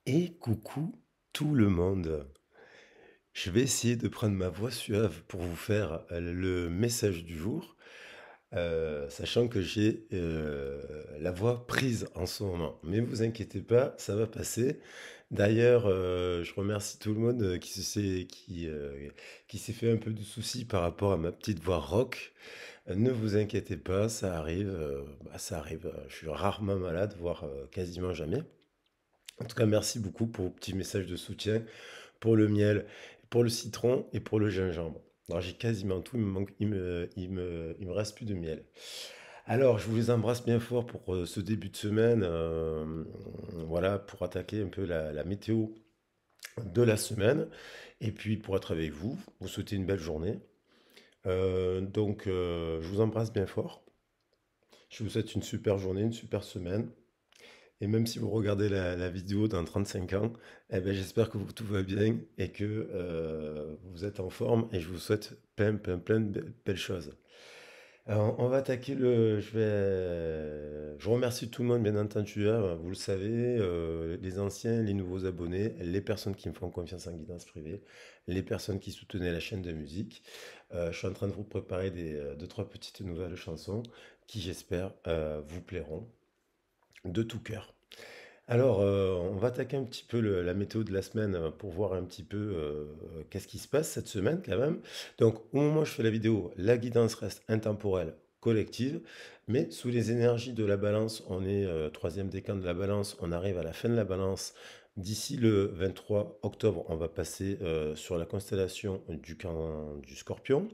Et coucou tout le monde. Je vais essayer de prendre ma voix suave pour vous faire le message du jour, sachant que j'ai la voix prise en ce moment. Mais vous inquiétez pas, ça va passer. D'ailleurs, je remercie tout le monde qui s'est fait un peu de soucis par rapport à ma petite voix rock. Ne vous inquiétez pas, ça arrive. Ça arrive. Je suis rarement malade, voire quasiment jamais. En tout cas, merci beaucoup pour vos petits messages de soutien, pour le miel, pour le citron et pour le gingembre. Alors j'ai quasiment tout, il me reste plus de miel. Alors je vous les embrasse bien fort pour ce début de semaine, voilà, pour attaquer un peu la météo de la semaine, et puis pour être avec vous, vous souhaiter une belle journée. Je vous embrasse bien fort. Je vous souhaite une super journée, une super semaine. Et même si vous regardez la vidéo dans 35 ans, eh ben, j'espère que tout va bien et que vous êtes en forme et je vous souhaite plein de belles choses. Alors, on va attaquer je remercie tout le monde, bien entendu, hein, vous le savez, les anciens, les nouveaux abonnés, les personnes qui me font confiance en guidance privée, les personnes qui soutenaient la chaîne de musique. Je suis en train de vous préparer deux, trois petites nouvelles chansons qui, j'espère, vous plairont de tout cœur. Alors, on va attaquer un petit peu la météo de la semaine pour voir un petit peu qu'est-ce qui se passe cette semaine quand même. Donc, au moment où je fais la vidéo, la guidance reste intemporelle, collective, mais sous les énergies de la balance, on est troisième décan de la balance, on arrive à la fin de la balance. D'ici le 23 octobre, on va passer sur la constellation du camp du Scorpion.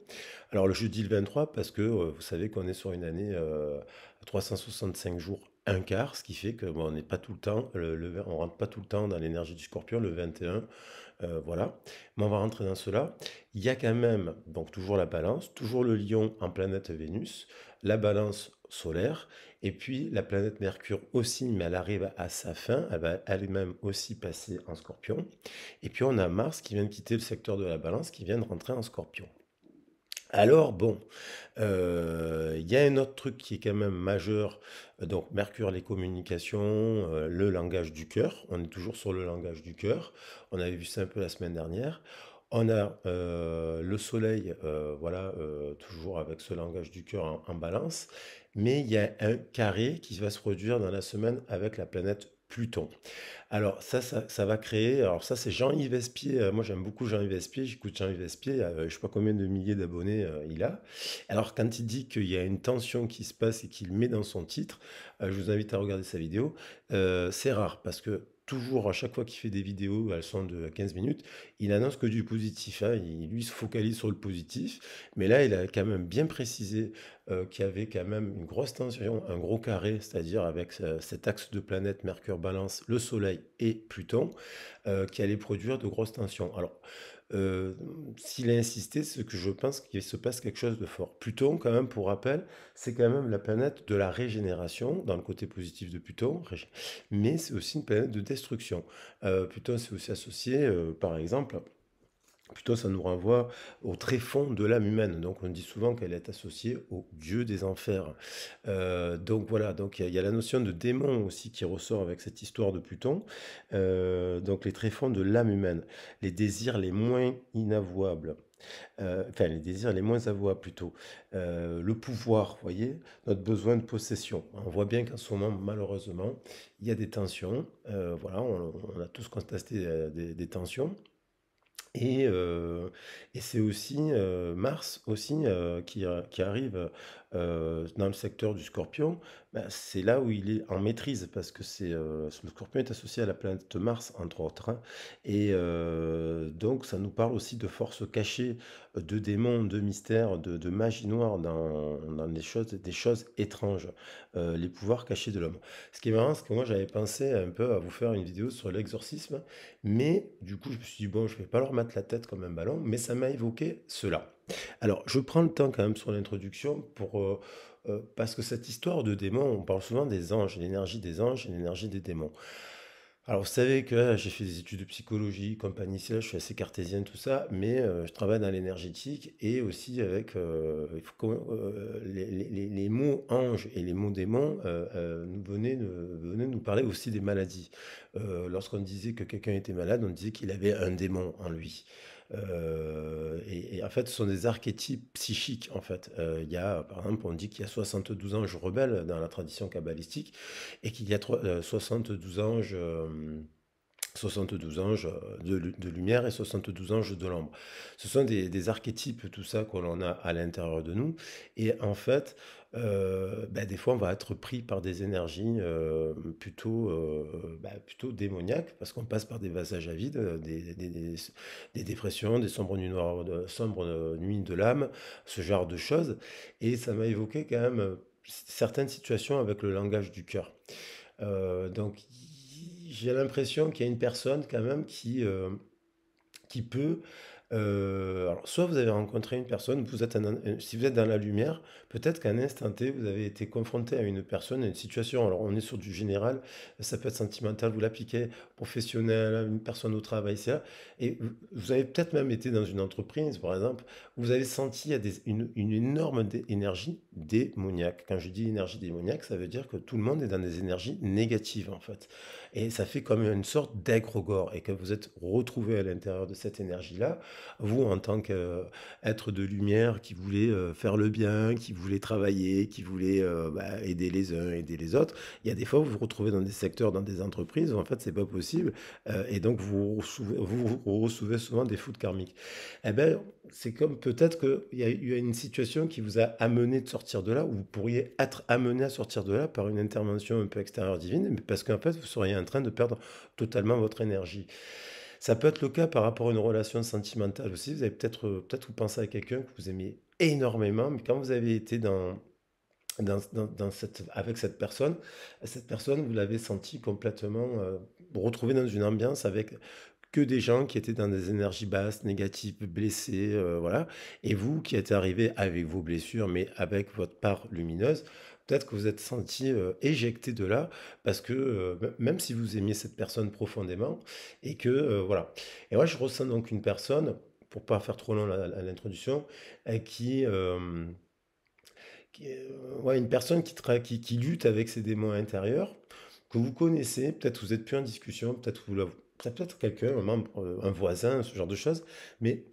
Alors, je dis le 23 parce que vous savez qu'on est sur une année 365 jours un quart, ce qui fait que bon, on n'est pas tout le temps, on rentre pas tout le temps dans l'énergie du Scorpion, le 21, voilà. Mais on va rentrer dans cela. Il y a quand même, donc toujours la balance, toujours le lion en planète Vénus, la balance solaire, et puis la planète Mercure aussi, mais elle arrive à sa fin, elle va elle-même aussi passer en Scorpion. Et puis on a Mars qui vient de quitter le secteur de la balance, qui vient de rentrer en Scorpion. Alors bon, il y a un autre truc qui est quand même majeur, donc Mercure, les communications, le langage du cœur. On est toujours sur le langage du cœur. On avait vu ça un peu la semaine dernière. On a le Soleil, voilà, toujours avec ce langage du cœur en balance. Mais il y a un carré qui va se produire dans la semaine avec la planète Pluton. Alors ça va créer, alors ça c'est Jean-Yves Espier, moi j'aime beaucoup Jean-Yves Espier, j'écoute Jean-Yves Espier, je sais pas combien de milliers d'abonnés il a. Alors quand il dit qu'il y a une tension qui se passe et qu'il met dans son titre, je vous invite à regarder sa vidéo. C'est rare parce que toujours à chaque fois qu'il fait des vidéos, elles sont de 15 minutes, il annonce que du positif, hein, lui se focalise sur le positif, mais là il a quand même bien précisé qu'il y avait quand même une grosse tension, un gros carré, c'est-à-dire avec cet axe de planète Mercure-Balance, le Soleil et Pluton, qui allait produire de grosses tensions. Alors, euh, s'il a insisté, c'est que je pense qu'il se passe quelque chose de fort. Pluton, quand même, pour rappel, c'est quand même la planète de la régénération, dans le côté positif de Pluton, mais c'est aussi une planète de destruction. Pluton, c'est aussi associé, par exemple, plutôt, ça nous renvoie au tréfonds de l'âme humaine. Donc, on dit souvent qu'elle est associée au dieu des enfers. Donc voilà, donc il y a la notion de démon aussi qui ressort avec cette histoire de Pluton. Donc les tréfonds de l'âme humaine, les désirs les moins inavouables. Enfin, les désirs les moins avouables plutôt. Le pouvoir, vous voyez, notre besoin de possession. On voit bien qu'en ce moment, malheureusement, il y a des tensions. Voilà, on a tous constaté des tensions. Et, euh, et c'est aussi Mars aussi qui arrive dans le secteur du Scorpion. Ben, c'est là où il est en maîtrise parce que le Scorpion est associé à la planète Mars entre autres, hein. Et donc ça nous parle aussi de forces cachées, de démons, de mystères, de magie noire dans des choses étranges, les pouvoirs cachés de l'homme. Ce qui est marrant, c'est que moi j'avais pensé un peu à vous faire une vidéo sur l'exorcisme. Mais du coup, je me suis dit, bon, je vais pas leur mettre la tête comme un ballon, mais ça m'a évoqué cela. Alors, je prends le temps quand même sur l'introduction parce que cette histoire de démons, on parle souvent des anges, l'énergie des anges et l'énergie des démons. Alors, vous savez que j'ai fait des études de psychologie, compagnie, c'est là, je suis assez cartésien, tout ça, mais je travaille dans l'énergétique et aussi avec il faut les mots anges et les mots démons venaient nous parler aussi des maladies. Lorsqu'on disait que quelqu'un était malade, on disait qu'il avait un démon en lui. Et en fait, ce sont des archétypes psychiques, en fait. Il y a, par exemple, on dit qu'il y a 72 anges rebelles dans la tradition kabbalistique et qu'il y a 72 anges, 72 anges de lumière et 72 anges de l'ombre. Ce sont des archétypes, tout ça, que l'on a à l'intérieur de nous. Et en fait, bah, des fois, on va être pris par des énergies plutôt démoniaques, parce qu'on passe par des passages à vide, des dépressions, des sombres nuits noires, sombres nuits de l'âme, ce genre de choses. Et ça m'a évoqué quand même certaines situations avec le langage du cœur. Donc, j'ai l'impression qu'il y a une personne quand même qui peut. Alors, soit vous avez rencontré une personne, si vous êtes dans la lumière, peut-être qu'à un instant T, vous avez été confronté à une personne, à une situation. Alors, on est sur du général, ça peut être sentimental, vous l'appliquez professionnel, une personne au travail, c'est là. Et vous avez peut-être même été dans une entreprise, par exemple, où vous avez senti il y a une énorme énergie démoniaque. Quand je dis énergie démoniaque, ça veut dire que tout le monde est dans des énergies négatives, en fait. Et ça fait comme une sorte d'égrégore, et que vous êtes retrouvé à l'intérieur de cette énergie-là vous, en tant qu'être de lumière qui voulait faire le bien, qui voulait travailler, qui voulait bah, aider les uns, aider les autres, il y a des fois où vous vous retrouvez dans des secteurs, dans des entreprises où en fait c'est pas possible et donc vous recevez souvent des foudres karmiques. Eh ben, c'est comme peut-être qu'il y a eu une situation qui vous a amené de sortir de là, ou vous pourriez être amené à sortir de là par une intervention un peu extérieure divine, mais parce qu'en fait vous seriez en train de perdre totalement votre énergie. Ça peut être le cas par rapport à une relation sentimentale aussi. Vous avez peut-être vous pensez à quelqu'un que vous aimiez énormément, mais quand vous avez été avec cette personne, vous l'avez senti complètement retrouvé dans une ambiance avec que des gens qui étaient dans des énergies basses, négatives, blessés, voilà. Et vous qui êtes arrivé avec vos blessures, mais avec votre part lumineuse, peut-être que vous êtes senti éjecté de là, parce que même si vous aimiez cette personne profondément, et que voilà. Et moi, je ressens donc une personne, pour pas faire trop long l'introduction, qui, ouais, une personne qui lutte avec ses démons intérieurs, que vous connaissez, peut-être vous êtes plus en discussion, peut-être quelqu'un, un membre, un voisin, ce genre de choses, mais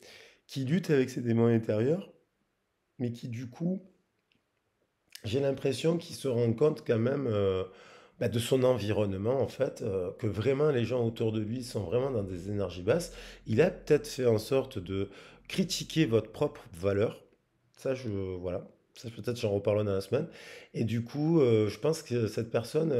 qui lutte avec ses démons intérieurs, mais qui du coup, j'ai l'impression qu'il se rend compte quand même bah, de son environnement, en fait, que vraiment les gens autour de lui sont vraiment dans des énergies basses. Il a peut-être fait en sorte de critiquer votre propre valeur. Ça, voilà. Ça, peut-être j'en reparlerai dans la semaine. Et du coup, je pense que cette personne,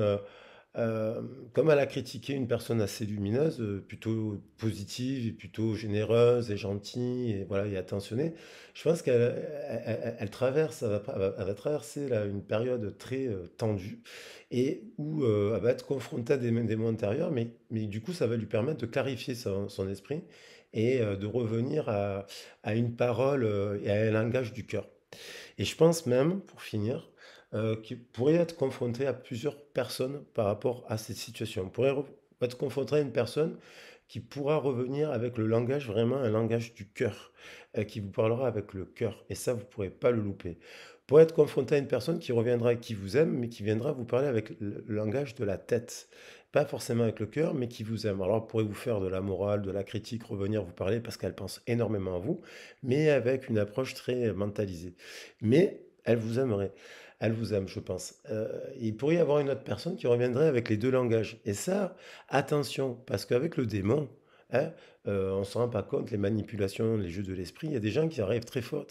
euh, comme elle a critiqué une personne assez lumineuse, plutôt positive et plutôt généreuse et gentille et voilà et attentionnée, je pense qu'elle traverse, elle va traverser là, une période très tendue et où elle va être confrontée à des mots intérieurs, mais du coup ça va lui permettre de clarifier son esprit et de revenir à une parole et à un langage du cœur. Et je pense même, pour finir, qu'il pourrait être confronté à plusieurs personnes par rapport à cette situation. On pourrait être confronté à une personne qui pourra revenir avec le langage, vraiment un langage du cœur, qui vous parlera avec le cœur. Et ça, vous ne pourrez pas le louper. Pour être confronté à une personne qui reviendra et qui vous aime, mais qui viendra vous parler avec le langage de la tête. Pas forcément avec le cœur, mais qui vous aime. Alors, pourrait vous faire de la morale, de la critique, revenir vous parler parce qu'elle pense énormément à vous, mais avec une approche très mentalisée. Mais elle vous aimerait. Elle vous aime, je pense. Il pourrait y avoir une autre personne qui reviendrait avec les deux langages. Et ça, attention, parce qu'avec le démon, hein, on ne se rend pas compte, les manipulations, les jeux de l'esprit, il y a des gens qui arrivent très fort,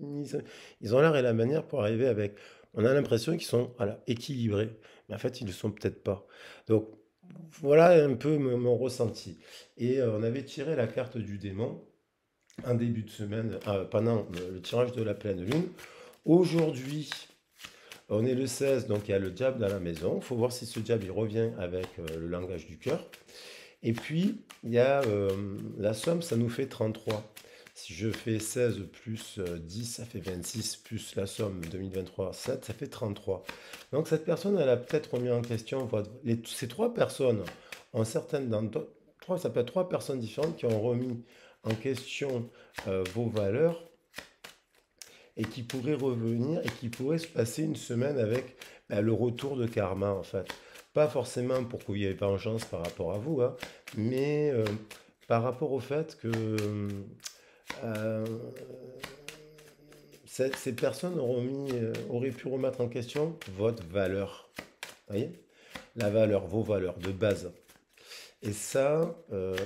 ils ont l'art et la manière pour arriver avec. On a l'impression qu'ils sont voilà, équilibrés, mais en fait, ils ne le sont peut-être pas. Donc, voilà un peu mon ressenti. Et on avait tiré la carte du démon un début de semaine, pendant le tirage de la pleine lune. Aujourd'hui, on est le 16, donc il y a le diable dans la maison. Il faut voir si ce diable il revient avec le langage du cœur. Et puis, il y a la somme, ça nous fait 33. Si je fais 16 plus 10, ça fait 26, plus la somme 2023, 7, ça fait 33. Donc cette personne, elle a peut-être remis en question ces trois personnes, en certaines, ça peut être trois personnes différentes qui ont remis en question vos valeurs et qui pourraient revenir et qui pourraient se passer une semaine avec le retour de karma en fait. Pas forcément pour qu'il y ait vengeance par rapport à vous, hein, mais par rapport au fait que euh, ces personnes auraient pu remettre en question votre valeur. Vous voyez? La valeur, vos valeurs de base. Et ça,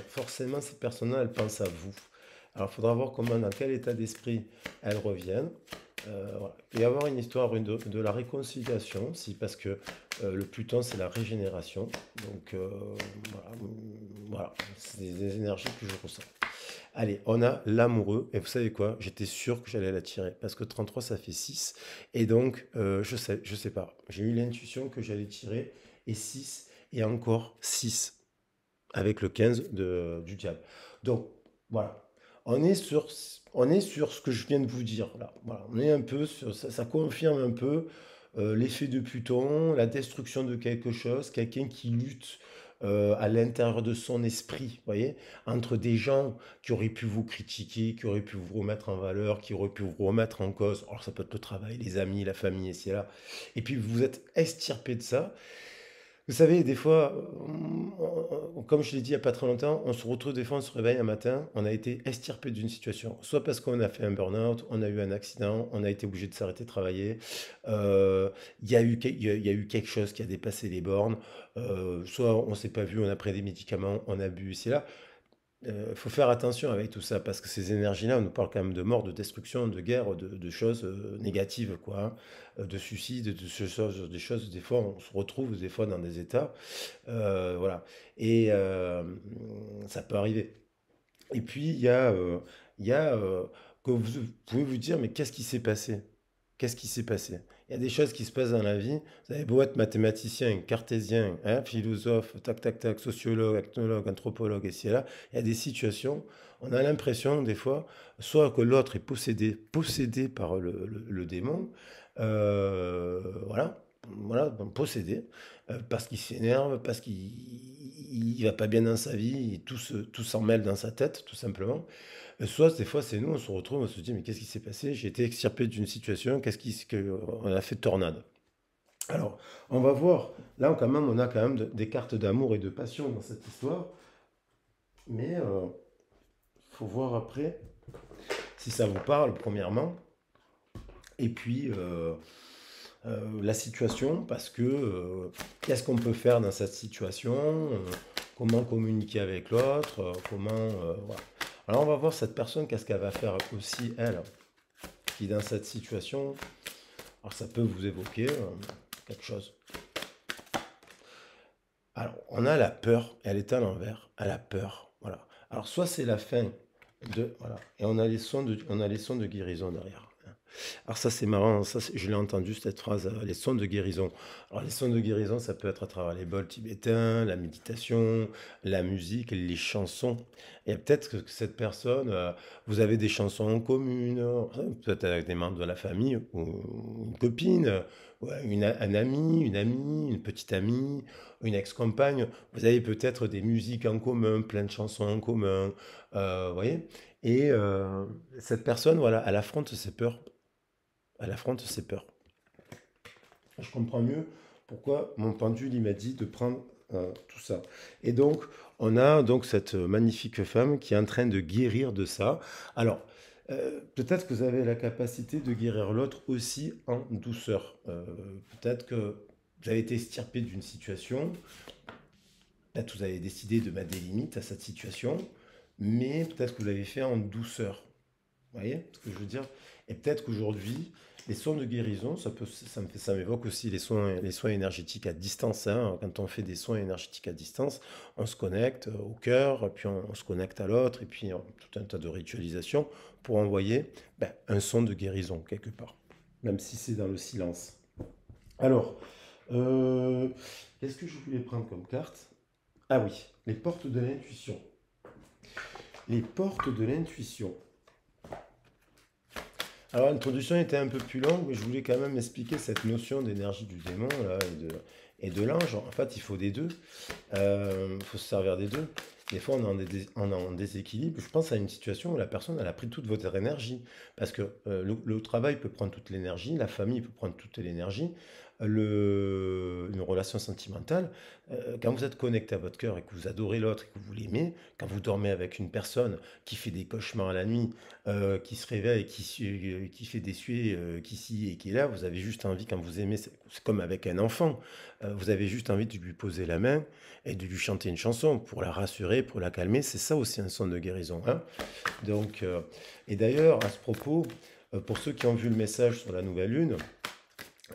forcément, ces personnes-là, elles pensent à vous. Alors, il faudra voir comment, dans quel état d'esprit elles reviennent. Voilà. Il peut y avoir une histoire de la réconciliation aussi, parce que le Pluton, c'est la régénération. Donc, voilà, voilà. C'est des énergies que je ressens. Allez, on a l'amoureux. Et vous savez quoi? J'étais sûr que j'allais la tirer. Parce que 33, ça fait 6. Et donc, je sais pas. J'ai eu l'intuition que j'allais tirer. Et 6. Et encore 6 avec le 15 du diable. Donc, voilà. On est sur, on est sur ce que je viens de vous dire là. Voilà. On est un peu sur ça, ça confirme un peu l'effet de Pluton, la destruction de quelque chose, quelqu'un qui lutte à l'intérieur de son esprit, vous voyez, entre des gens qui auraient pu vous critiquer, qui auraient pu vous remettre en valeur, qui auraient pu vous remettre en cause. Alors ça peut être le travail, les amis, la famille, et c'est là. Et puis vous êtes extirpé de ça. Vous savez, des fois, comme je l'ai dit il n'y a pas très longtemps, on se retrouve des fois, on se réveille un matin, on a été extirpé d'une situation. Soit parce qu'on a fait un burn-out, on a eu un accident, on a été obligé de s'arrêter de travailler, il y a eu, il y a eu quelque chose qui a dépassé les bornes, soit on ne s'est pas vu, on a pris des médicaments, on a bu ici et là. Il faut faire attention avec tout ça parce que ces énergies-là, on nous parle quand même de mort, de destruction, de guerre, de choses négatives, quoi, hein, de suicides, de ce choses, des choses. Des fois, on se retrouve des fois dans des états, voilà, et ça peut arriver. Et puis il y a que vous pouvez vous dire, mais qu'est-ce qui s'est passé? Qu'est-ce qui s'est passé? Il y a des choses qui se passent dans la vie. Vous avez beau être mathématicien, cartésien, hein, philosophe, tac, tac, tac, sociologue, ethnologue, anthropologue, et ci et là. Il y a des situations, on a l'impression, des fois, soit que l'autre est possédé par le démon, voilà, voilà, donc possédé, parce qu'il s'énerve, parce qu'il il va pas bien dans sa vie, tout s'en mêle dans sa tête, tout simplement. Soit des fois c'est nous, on se retrouve, on se dit mais qu'est-ce qui s'est passé? J'ai été extirpé d'une situation, on a fait tornade. Alors, on va voir, là quand même, on a quand même des cartes d'amour et de passion dans cette histoire, mais faut voir après si ça vous parle premièrement, et puis la situation, parce que qu'est-ce qu'on peut faire dans cette situation, comment communiquer avec l'autre, voilà. Alors on va voir cette personne, qu'est-ce qu'elle va faire aussi, elle, qui est dans cette situation. Alors ça peut vous évoquer quelque chose. Alors on a la peur, elle est à l'envers, elle a peur, voilà. Alors soit c'est la fin voilà, et on a les sons de guérison derrière. Alors ça c'est marrant, je l'ai entendu cette phrase, les sons de guérison. Alors les sons de guérison, ça peut être à travers les bols tibétains, la méditation, la musique, les chansons. Et peut-être que cette personne, vous avez des chansons en commune, peut-être avec des membres de la famille, ou une copine, ou un ami, une petite amie, une ex-compagne. Vous avez peut-être des musiques en commun, plein de chansons en commun, vous voyez. Et cette personne, voilà, elle affronte ses peurs. Elle affronte ses peurs. Je comprends mieux pourquoi mon pendule il m'a dit de prendre tout ça. Et donc, on a donc cette magnifique femme qui est en train de guérir de ça. Alors, peut-être que vous avez la capacité de guérir l'autre aussi en douceur. Peut-être que vous avez été extirpé d'une situation. Peut-être que vous avez décidé de mettre des limites à cette situation. Mais peut-être que vous l'avez fait en douceur. Vous voyez ce que je veux dire? Et peut-être qu'aujourd'hui, les soins de guérison, ça m'évoque aussi les soins énergétiques à distance, hein. Quand on fait des soins énergétiques à distance, on se connecte au cœur, puis on se connecte à l'autre, et puis tout un tas de ritualisations pour envoyer un son de guérison quelque part, même si c'est dans le silence. Alors, euh, qu'est-ce que je voulais prendre comme carte? Ah oui, les portes de l'intuition. Les portes de l'intuition. Alors, l'introduction était un peu plus longue, mais je voulais quand même expliquer cette notion d'énergie du démon là, et de l'ange. En fait, il faut des deux. Il faut se servir des deux. Des fois, on est en déséquilibre. Je pense à une situation où la personne, elle a pris toute votre énergie. Parce que le travail peut prendre toute l'énergie, la famille peut prendre toute l'énergie, une relation sentimentale. Quand vous êtes connecté à votre cœur et que vous adorez l'autre et que vous l'aimez, quand vous dormez avec une personne qui fait des cauchemars à la nuit, qui se réveille, qui fait des suées, qui scie et qui est là, vous avez juste envie, quand vous aimez, c'est comme avec un enfant, vous avez juste envie de lui poser la main et de lui chanter une chanson pour la rassurer, pour la calmer. C'est ça aussi un son de guérison, hein. Donc, et d'ailleurs, à ce propos, pour ceux qui ont vu le message sur la nouvelle lune,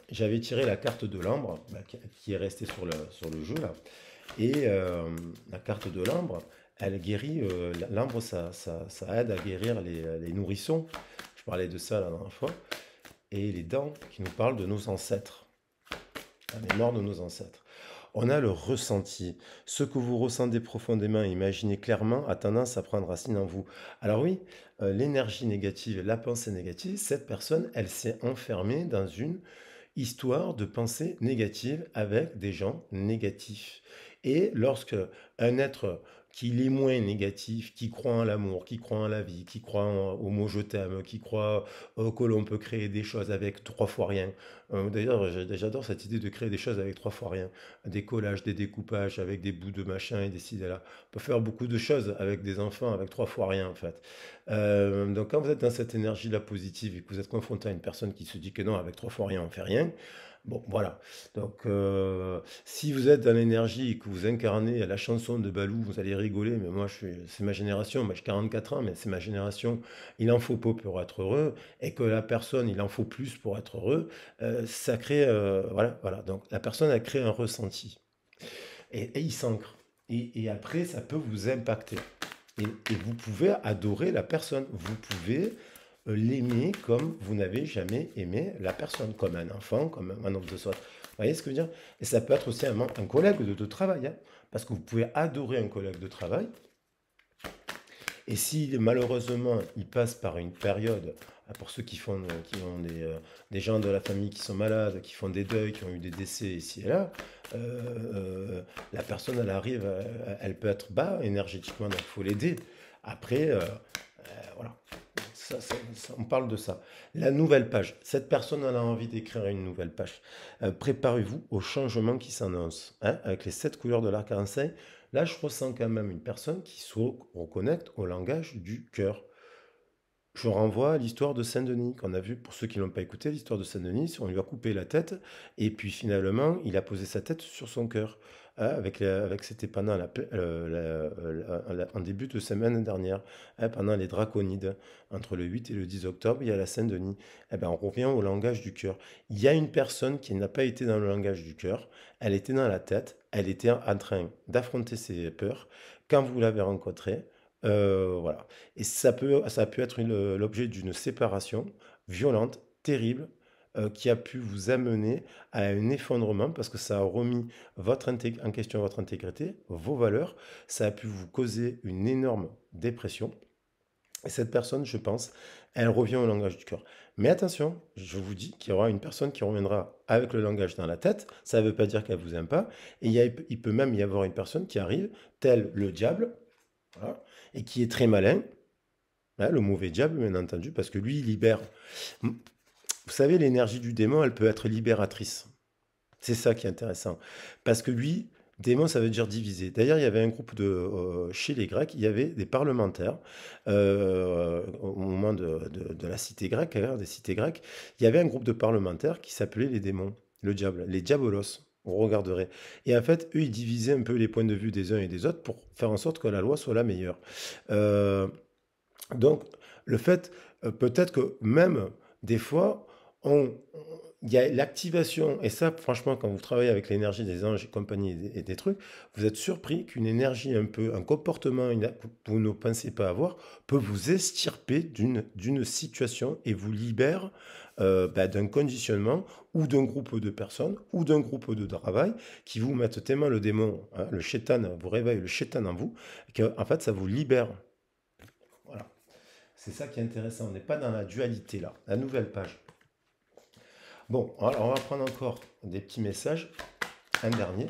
j'avais tiré la carte de l'ambre, bah, qui est restée sur le jeu là. Et la carte de l'ambre, elle guérit, l'ambre, ça aide à guérir les nourrissons. Je parlais de ça la dernière fois. Et les dents qui nous parlent de nos ancêtres, la mémoire de nos ancêtres. On a le ressenti. Ce que vous ressentez profondément et imaginez clairement a tendance à prendre racine en vous. Alors oui, l'énergie négative, la pensée négative, cette personne, elle s'est enfermée dans une histoire de pensée négative avec des gens négatifs. Et lorsque un être qui est moins négatif, qui croit en l'amour, qui croit en la vie, qui croit au mot je t'aime, qui croit que l'on peut créer des choses avec trois fois rien. D'ailleurs, j'adore cette idée de créer des choses avec trois fois rien. Des collages, des découpages avec des bouts de machin et des ci et là. On peut faire beaucoup de choses avec des enfants avec trois fois rien en fait. Donc quand vous êtes dans cette énergie-là positive et que vous êtes confronté à une personne qui se dit que non, avec trois fois rien, on fait rien, bon voilà. Donc si vous êtes dans l'énergie et que vous incarnez la chanson de Balou, vous allez rigoler, mais moi c'est ma génération, moi j'ai 44 ans, mais c'est ma génération, il en faut peu pour être heureux, et que la personne, il en faut plus pour être heureux, ça crée, voilà, voilà. Donc la personne a créé un ressenti, et il s'ancre. Et après, ça peut vous impacter. Et vous pouvez adorer la personne. Vous pouvez l'aimer comme vous n'avez jamais aimé la personne, comme un enfant, comme un homme de soi. Vous voyez ce que je veux dire? Et ça peut être aussi un collègue de travail, hein, parce que vous pouvez adorer un collègue de travail, et si malheureusement il passe par une période, pour ceux qui ont des gens de la famille qui sont malades, qui font des deuils, qui ont eu des décès ici et là, la personne elle arrive, elle peut être bas énergétiquement, donc il faut l'aider. Après, voilà, on parle de ça. La nouvelle page. Cette personne elle a envie d'écrire une nouvelle page. Préparez-vous au changement qui s'annonce, hein, avec les sept couleurs de l'arc-en-ciel. Là, je ressens quand même une personne qui se reconnecte au langage du cœur. Je renvoie à l'histoire de Saint-Denis, qu'on a vu, pour ceux qui ne l'ont pas écouté, l'histoire de Saint-Denis, on lui a coupé la tête, et puis finalement, il a posé sa tête sur son cœur, hein, c'était pendant en début de semaine dernière, hein, pendant les draconides, entre le 8 et le 10 octobre, il y a la Saint-Denis. Eh ben, on revient au langage du cœur. Il y a une personne qui n'a pas été dans le langage du cœur, elle était dans la tête, elle était en train d'affronter ses peurs. Quand vous l'avez rencontrée, voilà. Et ça peut être l'objet d'une séparation violente, terrible, qui a pu vous amener à un effondrement parce que ça a remis en question votre intégrité, vos valeurs. Ça a pu vous causer une énorme dépression. Et cette personne, je pense, elle revient au langage du cœur. Mais attention, je vous dis qu'il y aura une personne qui reviendra avec le langage dans la tête. Ça ne veut pas dire qu'elle vous aime pas. Et il peut même y avoir une personne qui arrive, tel le diable, voilà, et qui est très malin, hein, le mauvais diable, bien entendu, parce que lui, il libère. Vous savez, l'énergie du démon, elle peut être libératrice. C'est ça qui est intéressant. Parce que lui, démon, ça veut dire diviser. D'ailleurs, il y avait un groupe chez les Grecs, il y avait des parlementaires, au moment de la cité grecque, hein, des cités grecques, il y avait un groupe de parlementaires qui s'appelait les démons, le diable, les diabolos. On regarderait. Et en fait, eux, ils divisaient un peu les points de vue des uns et des autres pour faire en sorte que la loi soit la meilleure. Euh, donc, le fait, peut-être que même des fois, on, il y a l'activation, et ça, franchement, quand vous travaillez avec l'énergie des anges et compagnie et des trucs, vous êtes surpris qu'une énergie un peu, un comportement que vous ne pensez pas avoir, peut vous extirper d'une situation et vous libère d'un conditionnement ou d'un groupe de personnes ou d'un groupe de travail qui vous mettent tellement le démon, hein, le chétan, vous réveille le chétan en vous, qu'en fait, ça vous libère. Voilà. C'est ça qui est intéressant. On n'est pas dans la dualité là. La nouvelle page. Bon, alors on va prendre encore des petits messages. Un dernier.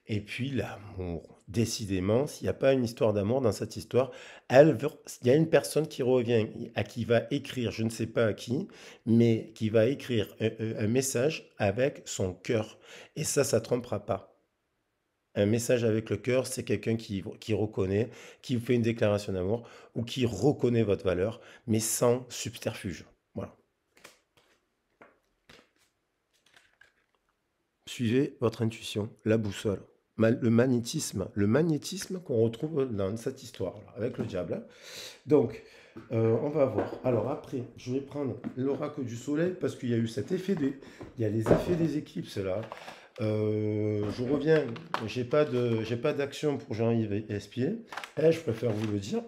Et puis l'amour. Décidément, s'il n'y a pas une histoire d'amour dans cette histoire, il y a une personne qui revient, à qui va écrire, je ne sais pas à qui, mais qui va écrire un message avec son cœur. Et ça ne trompera pas. Un message avec le cœur, c'est quelqu'un qui reconnaît, qui vous fait une déclaration d'amour ou qui reconnaît votre valeur, mais sans subterfuge. Voilà. Suivez votre intuition, la boussole. Le magnétisme qu'on retrouve dans cette histoire avec le diable. Donc, on va voir. Alors après, je vais prendre l'oracle du soleil parce qu'il y a eu cet effet il y a les effets des éclipses là. Je reviens, j'ai pas d'action pour Jean-Yves Espier. Je préfère vous le dire.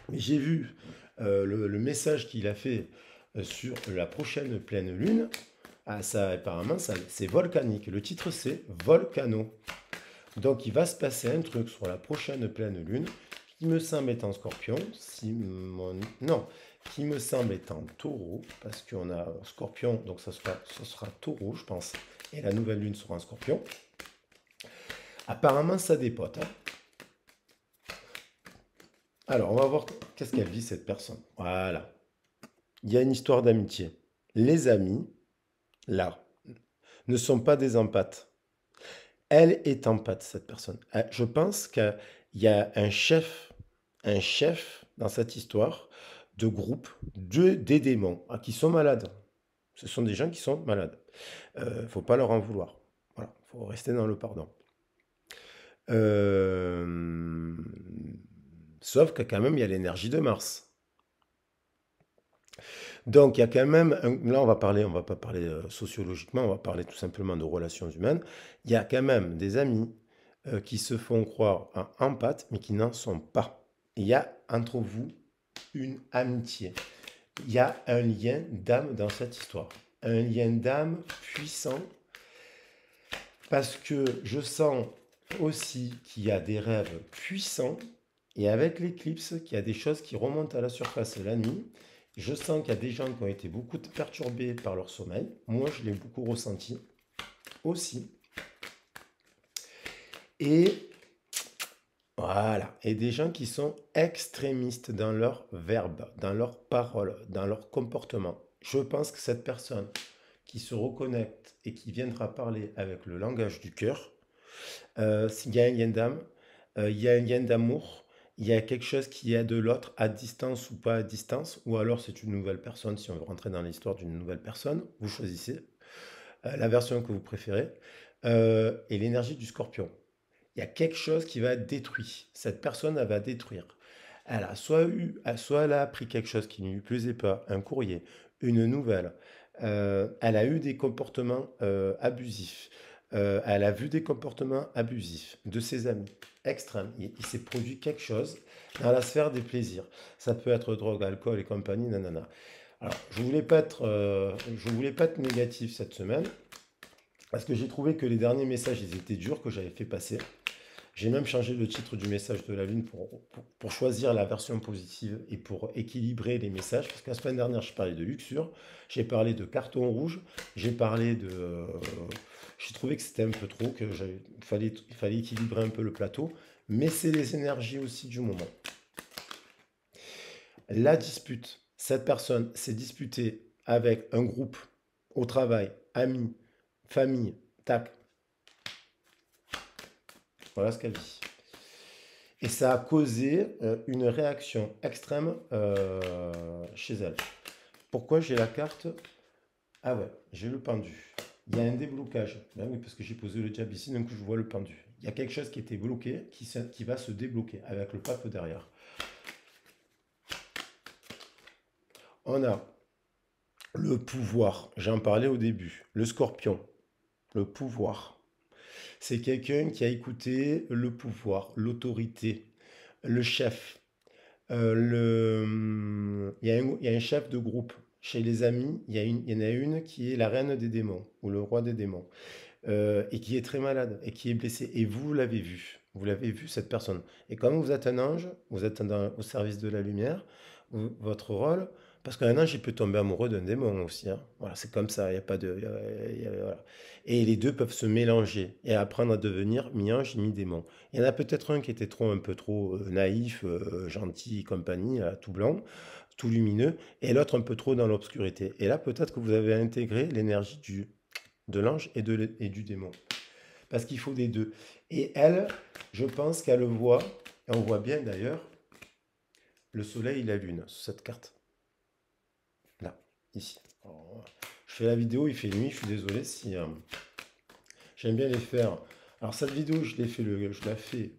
Mais j'ai vu le message qu'il a fait sur la prochaine pleine lune. Ah, ça, apparemment, c'est volcanique. Le titre, c'est Volcano. Donc, il va se passer un truc sur la prochaine pleine lune qui me semble être en scorpion. Non, qui me semble être en taureau, parce qu'on a scorpion, donc ce sera taureau, je pense. Et la nouvelle lune sera en scorpion. Apparemment, ça dépote. Hein. Alors, on va voir qu'est-ce qu'elle vit, cette personne. Voilà. Il y a une histoire d'amitié. Les amis, là, ne sont pas des empathes. Elle est empathe, cette personne. Je pense qu'il y a un chef dans cette histoire de groupe des démons qui sont malades. Ce sont des gens qui sont malades. Il ne faut pas leur en vouloir. Voilà, il faut rester dans le pardon. Sauf que quand même, il y a l'énergie de Mars. Donc, il y a quand même, là on va pas parler sociologiquement, on va parler tout simplement de relations humaines. Il y a quand même des amis qui se font croire en empathes, mais qui n'en sont pas. Il y a entre vous une amitié. Il y a un lien d'âme dans cette histoire. Un lien d'âme puissant, parce que je sens aussi qu'il y a des rêves puissants, et avec l'éclipse, qu'il y a des choses qui remontent à la surface la nuit. Je sens qu'il y a des gens qui ont été beaucoup perturbés par leur sommeil. Moi, je l'ai beaucoup ressenti aussi. Et voilà. Et des gens qui sont extrémistes dans leurs verbes, dans leurs paroles, dans leur comportement. Je pense que cette personne qui se reconnecte et qui viendra parler avec le langage du cœur, il y a un lien d'âme, il y a un lien d'amour, il y a quelque chose qui est de l'autre, à distance ou pas à distance, ou alors c'est une nouvelle personne, si on veut rentrer dans l'histoire d'une nouvelle personne, vous choisissez la version que vous préférez, et l'énergie du scorpion. Il y a quelque chose qui va être détruit. Cette personne, elle va détruire. Soit elle a appris quelque chose qui ne lui plaisait pas, un courrier, une nouvelle. Elle a eu des comportements abusifs. Elle a vu des comportements abusifs de ses amis extrêmes. Il s'est produit quelque chose dans la sphère des plaisirs. Ça peut être drogue, alcool et compagnie, nanana. Alors, je voulais pas être négatif cette semaine parce que j'ai trouvé que les derniers messages, ils étaient durs que j'avais fait passer. J'ai même changé le titre du message de la Lune pour choisir la version positive et pour équilibrer les messages. Parce que la semaine dernière, je parlais de luxure, j'ai parlé de carton rouge, j'ai parlé de... j'ai trouvé que c'était un peu trop, il fallait équilibrer un peu le plateau. Mais c'est les énergies aussi du moment. La dispute. Cette personne s'est disputée avec un groupe au travail, amis, famille, tac. Voilà ce qu'elle dit. Et ça a causé une réaction extrême chez elle. Pourquoi j'ai la carte? Ah ouais, j'ai le pendu. Il y a un déblocage. Ben oui, parce que j'ai posé le diable ici, donc je vois le pendu. Il y a quelque chose qui était bloqué, qui va se débloquer avec le pape derrière. On a le pouvoir, j'en parlais au début, le scorpion, le pouvoir. C'est quelqu'un qui a écouté le pouvoir, l'autorité, le chef. Il y a un chef de groupe. Chez les amis, il y en a une qui est la reine des démons, ou le roi des démons, et qui est très malade, et qui est blessée. Et vous l'avez vu. Vous l'avez vu, cette personne. Et comme vous êtes un ange, vous êtes au service de la lumière, votre rôle, parce qu'un ange, il peut tomber amoureux d'un démon aussi, hein. Voilà, c'est comme ça, il n'y a pas de... voilà. Et les deux peuvent se mélanger et apprendre à devenir mi-ange, mi-démon. Il y en a peut-être un qui était un peu trop naïf, gentil et compagnie, là, tout blanc, tout lumineux, et l'autre un peu trop dans l'obscurité. Et là, peut-être que vous avez intégré l'énergie de l'ange et du démon. Parce qu'il faut des deux. Et elle, je pense qu'elle le voit, et on voit bien d'ailleurs, le soleil et la lune sur cette carte. Là, ici. Alors, je fais la vidéo, il fait nuit, je suis désolé si... j'aime bien les faire. Alors cette vidéo, je la fais,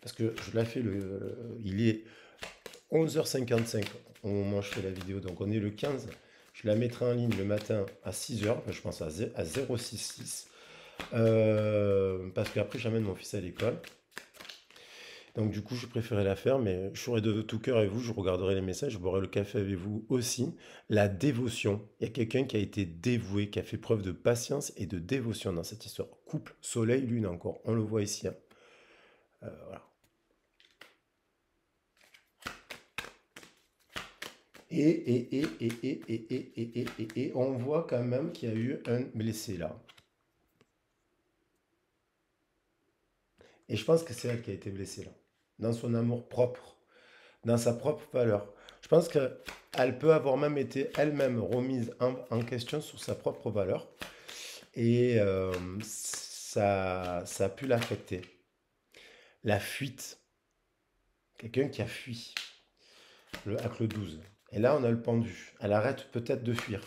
parce que je la fais il est 11h55 au moment où je fais la vidéo, donc on est le 15. Je la mettrai en ligne le matin à 6h, je pense à 066, parce qu'après j'amène mon fils à l'école. Donc du coup, je préférais la faire, mais je serai de tout cœur avec vous, je regarderai les messages, je boirai le café avec vous aussi. La dévotion, il y a quelqu'un qui a été dévoué, qui a fait preuve de patience et de dévotion dans cette histoire. Couple, soleil, lune encore, on le voit ici, hein. Voilà. Et on voit quand même qu'il y a eu un blessé là. Et je pense que c'est elle qui a été blessée là, dans son amour propre, dans sa propre valeur. Je pense qu'elle peut avoir même été elle-même remise en question sur sa propre valeur. Et ça a pu l'affecter. La fuite. Quelqu'un qui a fui. Avec le 12. Et là, on a le pendu. Elle arrête peut-être de fuir.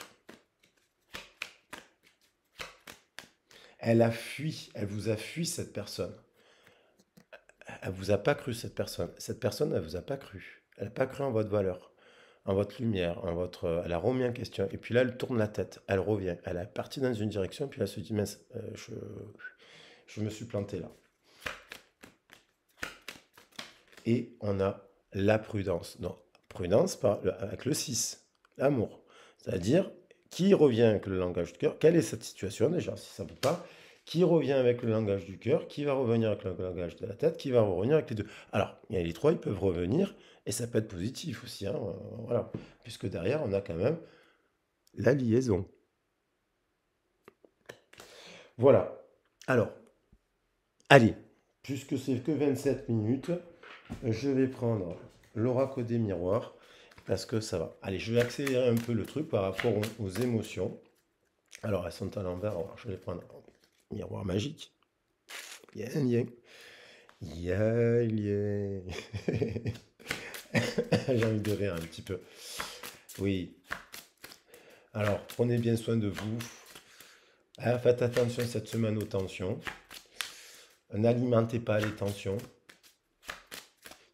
Elle a fui. Elle vous a fui, cette personne. Elle vous a pas cru, cette personne. Cette personne, elle vous a pas cru. Elle n'a pas cru en votre valeur, en votre lumière, elle a remis en question. Et puis là, elle tourne la tête. Elle revient. Elle est partie dans une direction, puis elle se dit, mince, je me suis planté là. Et on a la prudence. Donc, prudence avec le 6, l'amour. C'est-à-dire, qui revient avec le langage du cœur? Quelle est cette situation déjà, si ça ne vous parle? Qui revient avec le langage du cœur? Qui va revenir avec le langage de la tête? Qui va revenir avec les deux? Alors, il y a les trois, ils peuvent revenir, et ça peut être positif aussi, hein, voilà. Puisque derrière, on a quand même la liaison. Voilà. Alors, allez, puisque c'est que 27 minutes, je vais prendre l'oracle des miroirs parce que ça va. Allez, je vais accélérer un peu le truc par rapport aux émotions. Alors, elles sont à l'envers. Alors, je vais prendre un miroir magique. Il y a un lien. Il y a un lien. J'ai envie de rire un petit peu. Oui. Alors, prenez bien soin de vous. Faites attention cette semaine aux tensions. N'alimentez pas les tensions.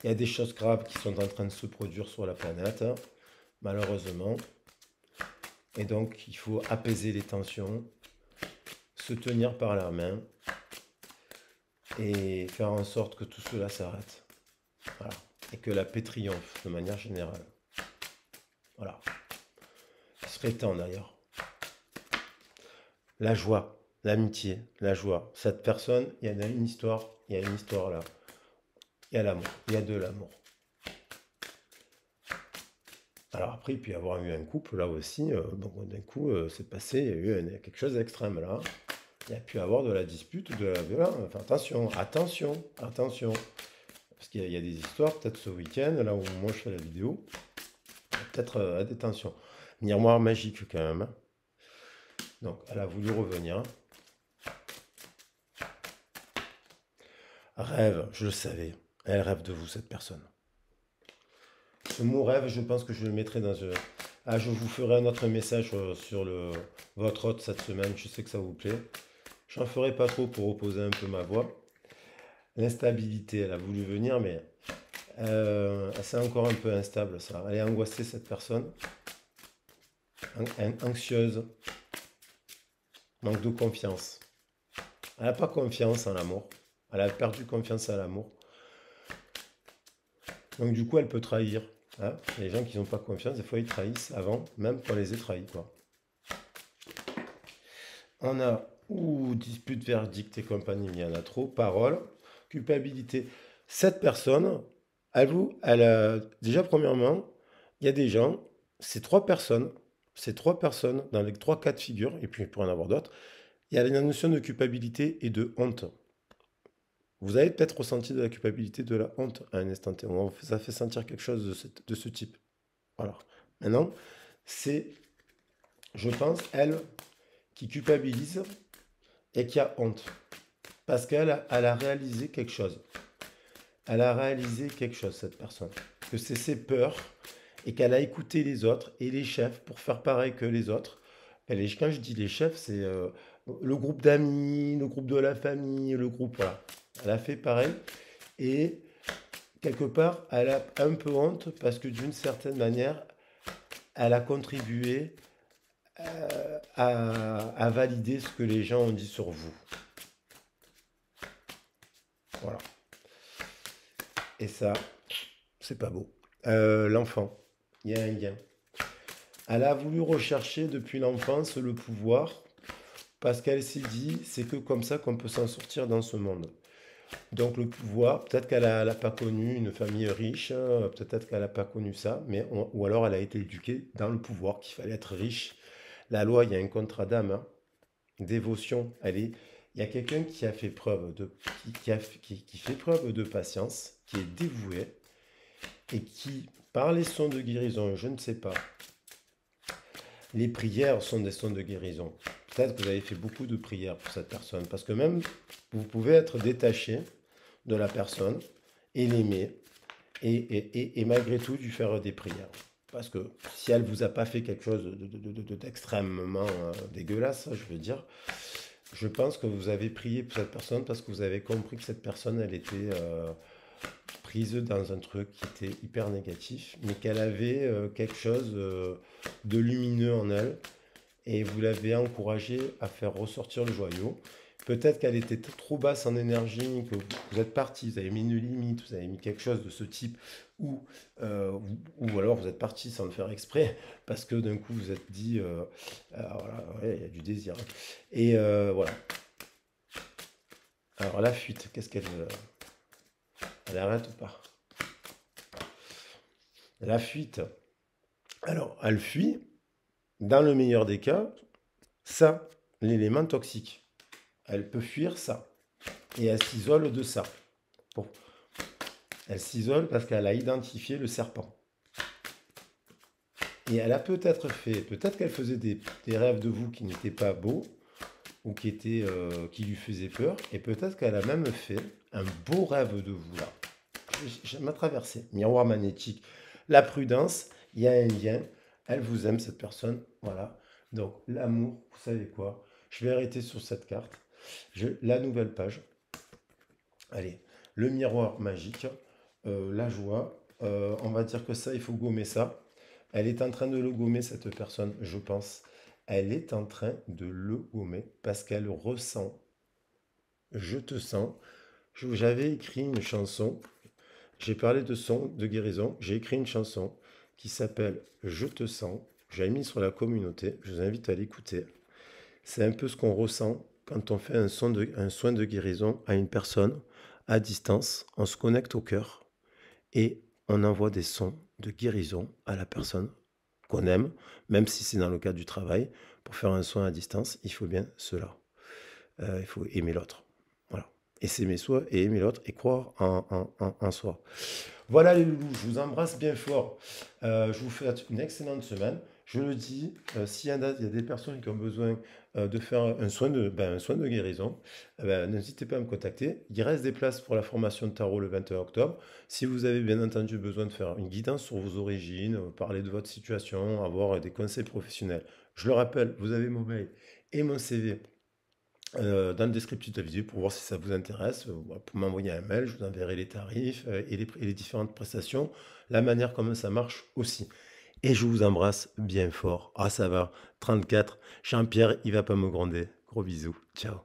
Il y a des choses graves qui sont en train de se produire sur la planète, malheureusement. Et donc, il faut apaiser les tensions, se tenir par la main et faire en sorte que tout cela s'arrête. Voilà. Et que la paix triomphe de manière générale. Voilà. Ce serait temps d'ailleurs. La joie, l'amitié, la joie. Cette personne, il y a une histoire là. Il y a l'amour, il y a de l'amour. Alors après, il peut y avoir eu un couple là aussi. D'un coup, c'est passé, il y a eu quelque chose d'extrême là. Il y a pu avoir de la dispute, de la violence. Enfin, attention, attention, attention. Parce qu'il y a des histoires, peut-être ce week-end, là où moi je fais la vidéo. Peut-être des tensions. Miroir magique quand même, hein. Donc, elle a voulu revenir. Rêve, je le savais. Elle rêve de vous, cette personne. Ce mot rêve, je pense que je le mettrai dans un... Ah, je vous ferai un autre message sur votre hôte cette semaine. Je sais que ça vous plaît. J'en ferai pas trop pour opposer un peu ma voix. L'instabilité, elle a voulu venir, mais c'est encore un peu instable, ça. Elle est angoissée, cette personne. Anxieuse. Manque de confiance. Elle n'a pas confiance en l'amour. Elle a perdu confiance en l'amour. Donc du coup, elle peut trahir, hein. Les gens qui n'ont pas confiance, des fois, ils trahissent avant, même qu'on les ait trahis, quoi. On a dispute, verdict et compagnie, il y en a trop. Parole, culpabilité. Cette personne, déjà premièrement, Il y a des gens, ces trois personnes, dans les trois cas de figure, et puis il pourrait y en avoir d'autres, il y a la notion de culpabilité et de honte. Vous avez peut-être ressenti de la culpabilité, de la honte à un instant T. Ça fait sentir quelque chose de ce type. Voilà. Maintenant, c'est, je pense, elle qui culpabilise et qui a honte. Parce qu'elle a réalisé quelque chose. Elle a réalisé quelque chose, cette personne. Que c'est ses peurs et qu'elle a écouté les autres et les chefs pour faire pareil que les autres. Quand je dis les chefs, c'est le groupe d'amis, le groupe de la famille, le groupe, voilà. Elle a fait pareil et quelque part, elle a un peu honte parce que d'une certaine manière, elle a contribué à valider ce que les gens ont dit sur vous. Voilà. Et ça, c'est pas beau. L'enfant, il y a un lien. Elle a voulu rechercher depuis l'enfance le pouvoir parce qu'elle s'est dit, c'est que comme ça qu'on peut s'en sortir dans ce monde. Donc le pouvoir, peut-être qu'elle n'a pas connu une famille riche, peut-être qu'elle n'a pas connu ça, ou alors elle a été éduquée dans le pouvoir, qu'il fallait être riche. La loi, il y a un contrat d'âme, hein, dévotion, il y a quelqu'un qui a fait preuve qui fait preuve de patience, qui est dévoué, et qui, par les sons de guérison, je ne sais pas, les prières sont des sons de guérison. Peut-être que vous avez fait beaucoup de prières pour cette personne, parce que même vous pouvez être détaché de la personne et l'aimer, et malgré tout lui faire des prières. Parce que si elle ne vous a pas fait quelque chose d'extrêmement dégueulasse, je veux dire, je pense que vous avez prié pour cette personne parce que vous avez compris que cette personne, elle était prise dans un truc qui était hyper négatif, mais qu'elle avait quelque chose de lumineux en elle, et vous l'avez encouragée à faire ressortir le joyau. Peut-être qu'elle était trop basse en énergie, que vous êtes parti, vous avez mis une limite, vous avez mis quelque chose de ce type, ou, ou alors vous êtes parti sans le faire exprès, parce que d'un coup vous êtes dit, voilà, ouais, il y a du désir. Et voilà. Alors la fuite, qu'est-ce qu'elle... elle arrête ou pas? La fuite. Alors, elle fuit, dans le meilleur des cas, ça, l'élément toxique. Elle peut fuir ça. Et elle s'isole de ça. Bon. Elle s'isole parce qu'elle a identifié le serpent. Et elle a peut-être qu'elle faisait des rêves de vous qui n'étaient pas beaux, ou qui lui faisaient peur, et peut-être qu'elle a même fait un beau rêve de vous là. M'a traversé. Miroir magnétique. La prudence, il y a un lien. Elle vous aime, cette personne. Voilà. Donc, l'amour, vous savez quoi? Je vais arrêter sur cette carte. La nouvelle page. Allez, le miroir magique. La joie. On va dire que ça, il faut gommer ça. Elle est en train de le gommer, cette personne, je pense. Elle est en train de le gommer parce qu'elle ressent. Je te sens. J'avais écrit une chanson. J'ai parlé de son, de guérison. J'ai écrit une chanson qui s'appelle Je te sens. J'ai mis sur la communauté. Je vous invite à l'écouter. C'est un peu ce qu'on ressent quand on fait un soin de guérison à une personne à distance. On se connecte au cœur et on envoie des sons de guérison à la personne qu'on aime, même si c'est dans le cadre du travail. Pour faire un soin à distance, il faut bien cela. Il faut aimer l'autre. Voilà. Et s'aimer soi et aimer l'autre et croire en soi. Voilà les loulous, je vous embrasse bien fort. Je vous souhaite une excellente semaine. Je le dis, s'il y a des personnes qui ont besoin de faire un soin de guérison, n'hésitez pas à me contacter. Il reste des places pour la formation de tarot le 21 octobre. Si vous avez bien entendu besoin de faire une guidance sur vos origines, parler de votre situation, avoir des conseils professionnels, je le rappelle, vous avez mon mail et mon CV dans le descriptif de la vidéo pour voir si ça vous intéresse. Pour m'envoyer un mail, je vous enverrai les tarifs et les différentes prestations, la manière comment ça marche aussi. Et je vous embrasse bien fort. Ah, ça va, 34. Jean-Pierre, il va pas me gronder. Gros bisous. Ciao.